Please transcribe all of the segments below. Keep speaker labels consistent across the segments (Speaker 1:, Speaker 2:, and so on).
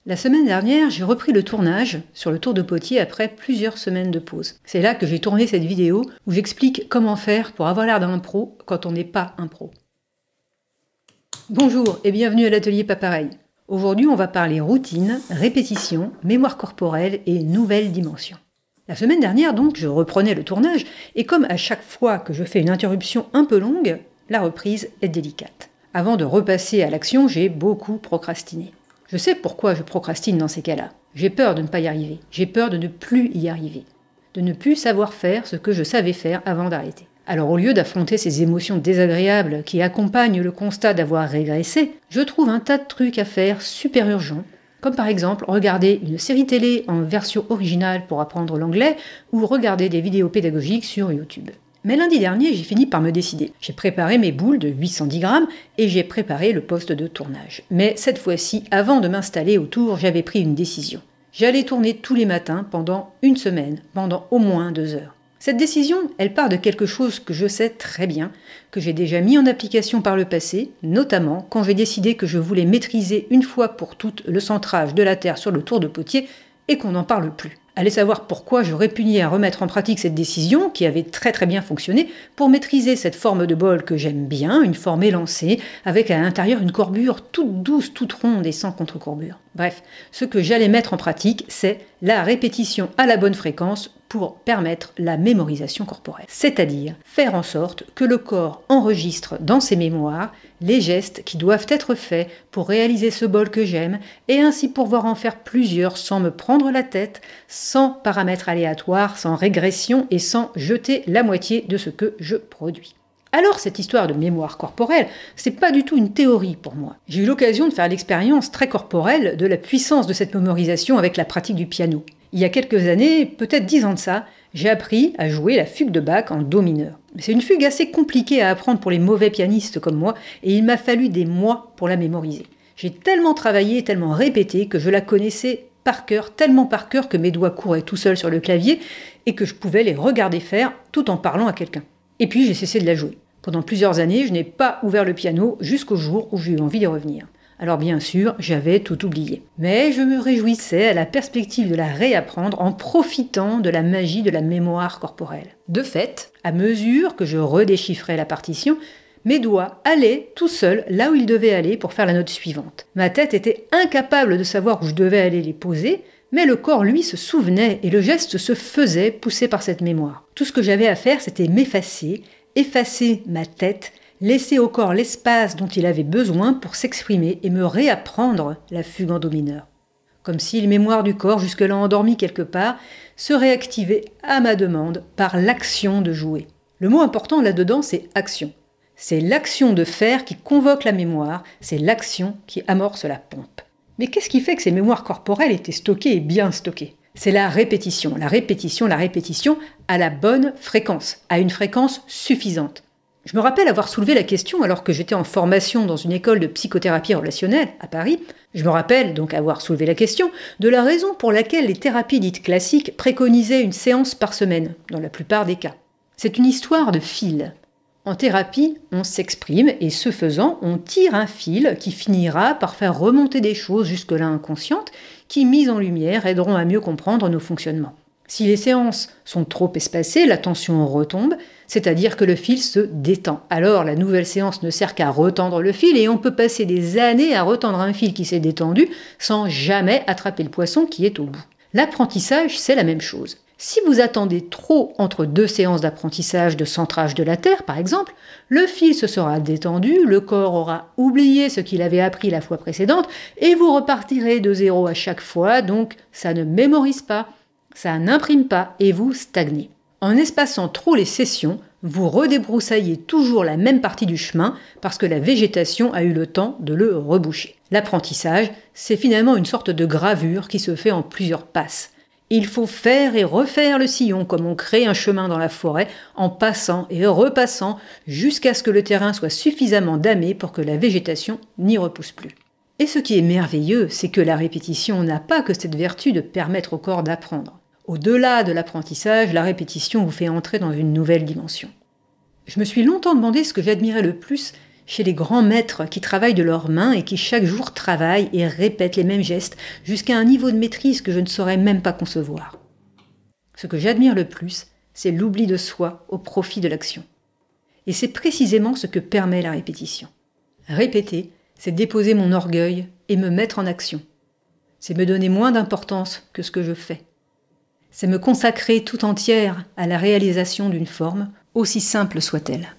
Speaker 1: La semaine dernière, j'ai repris le tournage sur le Tour de Potier après plusieurs semaines de pause. C'est là que j'ai tourné cette vidéo où j'explique comment faire pour avoir l'air d'un pro quand on n'est pas un pro. Bonjour et bienvenue à l'atelier Pas Pareil. Aujourd'hui, on va parler routine, répétition, mémoire corporelle et nouvelles dimensions. La semaine dernière, donc, je reprenais le tournage et comme à chaque fois que je fais une interruption un peu longue, la reprise est délicate. Avant de repasser à l'action, j'ai beaucoup procrastiné. Je sais pourquoi je procrastine dans ces cas-là. J'ai peur de ne pas y arriver. J'ai peur de ne plus y arriver. De ne plus savoir faire ce que je savais faire avant d'arrêter. Alors au lieu d'affronter ces émotions désagréables qui accompagnent le constat d'avoir régressé, je trouve un tas de trucs à faire super urgents, comme par exemple regarder une série télé en version originale pour apprendre l'anglais ou regarder des vidéos pédagogiques sur YouTube. Mais lundi dernier, j'ai fini par me décider. J'ai préparé mes boules de 810 grammes et j'ai préparé le poste de tournage. Mais cette fois-ci, avant de m'installer au tour, j'avais pris une décision. J'allais tourner tous les matins pendant une semaine, pendant au moins 2 heures. Cette décision, elle part de quelque chose que je sais très bien, que j'ai déjà mis en application par le passé, notamment quand j'ai décidé que je voulais maîtriser une fois pour toutes le centrage de la Terre sur le Tour de Potier et qu'on n'en parle plus. Allez savoir pourquoi je répugnais à remettre en pratique cette décision, qui avait très bien fonctionné, pour maîtriser cette forme de bol que j'aime bien, une forme élancée, avec à l'intérieur une courbure toute douce, toute ronde et sans contre-courbure. Bref, ce que j'allais mettre en pratique, c'est la répétition à la bonne fréquence pour permettre la mémorisation corporelle. C'est-à-dire faire en sorte que le corps enregistre dans ses mémoires les gestes qui doivent être faits pour réaliser ce bol que j'aime et ainsi pouvoir en faire plusieurs sans me prendre la tête, sans paramètres aléatoires, sans régression et sans jeter la moitié de ce que je produis. Alors cette histoire de mémoire corporelle, c'est pas du tout une théorie pour moi. J'ai eu l'occasion de faire l'expérience très corporelle de la puissance de cette mémorisation avec la pratique du piano. Il y a quelques années, peut-être 10 ans de ça, j'ai appris à jouer la fugue de Bach en do mineur. C'est une fugue assez compliquée à apprendre pour les mauvais pianistes comme moi, et il m'a fallu des mois pour la mémoriser. J'ai tellement travaillé, tellement répété que je la connaissais par cœur, tellement par cœur que mes doigts couraient tout seuls sur le clavier et que je pouvais les regarder faire tout en parlant à quelqu'un. Et puis j'ai cessé de la jouer. Pendant plusieurs années, je n'ai pas ouvert le piano jusqu'au jour où j'ai eu envie d'y revenir. Alors bien sûr, j'avais tout oublié. Mais je me réjouissais à la perspective de la réapprendre en profitant de la magie de la mémoire corporelle. De fait, à mesure que je redéchiffrais la partition, mes doigts allaient tout seuls là où ils devaient aller pour faire la note suivante. Ma tête était incapable de savoir où je devais aller les poser, mais le corps, lui, se souvenait et le geste se faisait poussé par cette mémoire. Tout ce que j'avais à faire, c'était m'effacer, effacer ma tête, laisser au corps l'espace dont il avait besoin pour s'exprimer et me réapprendre la fugue en do mineur. Comme si les mémoires du corps, jusque-là endormies quelque part, se réactivaient à ma demande par l'action de jouer. Le mot important là-dedans, c'est action. C'est l'action de faire qui convoque la mémoire, c'est l'action qui amorce la pompe. Mais qu'est-ce qui fait que ces mémoires corporelles étaient stockées et bien stockées ? C'est la répétition à la bonne fréquence, à une fréquence suffisante. Je me rappelle avoir soulevé la question alors que j'étais en formation dans une école de psychothérapie relationnelle à Paris. Je me rappelle donc avoir soulevé la question de la raison pour laquelle les thérapies dites classiques préconisaient une séance par semaine, dans la plupart des cas. C'est une histoire de fil. En thérapie, on s'exprime et ce faisant, on tire un fil qui finira par faire remonter des choses jusque-là inconscientes qui, mises en lumière, aideront à mieux comprendre nos fonctionnements. Si les séances sont trop espacées, la tension retombe, c'est-à-dire que le fil se détend. Alors la nouvelle séance ne sert qu'à retendre le fil et on peut passer des années à retendre un fil qui s'est détendu sans jamais attraper le poisson qui est au bout. L'apprentissage, c'est la même chose. Si vous attendez trop entre 2 séances d'apprentissage de centrage de la Terre, par exemple, le fil se sera détendu, le corps aura oublié ce qu'il avait appris la fois précédente et vous repartirez de zéro à chaque fois, donc ça ne mémorise pas. Ça n'imprime pas et vous stagnez. En espaçant trop les sessions, vous redébroussaillez toujours la même partie du chemin parce que la végétation a eu le temps de le reboucher. L'apprentissage, c'est finalement une sorte de gravure qui se fait en plusieurs passes. Il faut faire et refaire le sillon comme on crée un chemin dans la forêt en passant et repassant jusqu'à ce que le terrain soit suffisamment damé pour que la végétation n'y repousse plus. Et ce qui est merveilleux, c'est que la répétition n'a pas que cette vertu de permettre au corps d'apprendre. Au-delà de l'apprentissage, la répétition vous fait entrer dans une nouvelle dimension. Je me suis longtemps demandé ce que j'admirais le plus chez les grands maîtres qui travaillent de leurs mains et qui chaque jour travaillent et répètent les mêmes gestes jusqu'à un niveau de maîtrise que je ne saurais même pas concevoir. Ce que j'admire le plus, c'est l'oubli de soi au profit de l'action. Et c'est précisément ce que permet la répétition. Répéter, c'est déposer mon orgueil et me mettre en action. C'est me donner moins d'importance que ce que je fais. C'est me consacrer tout entière à la réalisation d'une forme, aussi simple soit-elle.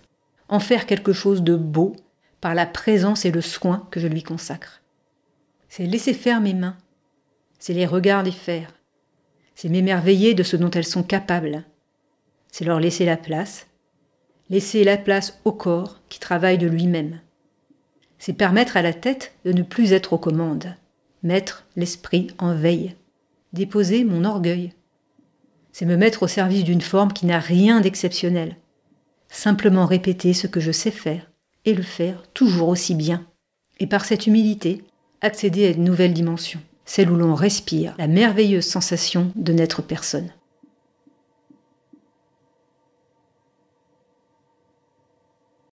Speaker 1: En faire quelque chose de beau par la présence et le soin que je lui consacre. C'est laisser faire mes mains. C'est les regarder faire. C'est m'émerveiller de ce dont elles sont capables. C'est leur laisser la place au corps qui travaille de lui-même. C'est permettre à la tête de ne plus être aux commandes, mettre l'esprit en veille, déposer mon orgueil. C'est me mettre au service d'une forme qui n'a rien d'exceptionnel, simplement répéter ce que je sais faire et le faire toujours aussi bien. Et par cette humilité, accéder à une nouvelle dimension, celle où l'on respire la merveilleuse sensation de n'être personne.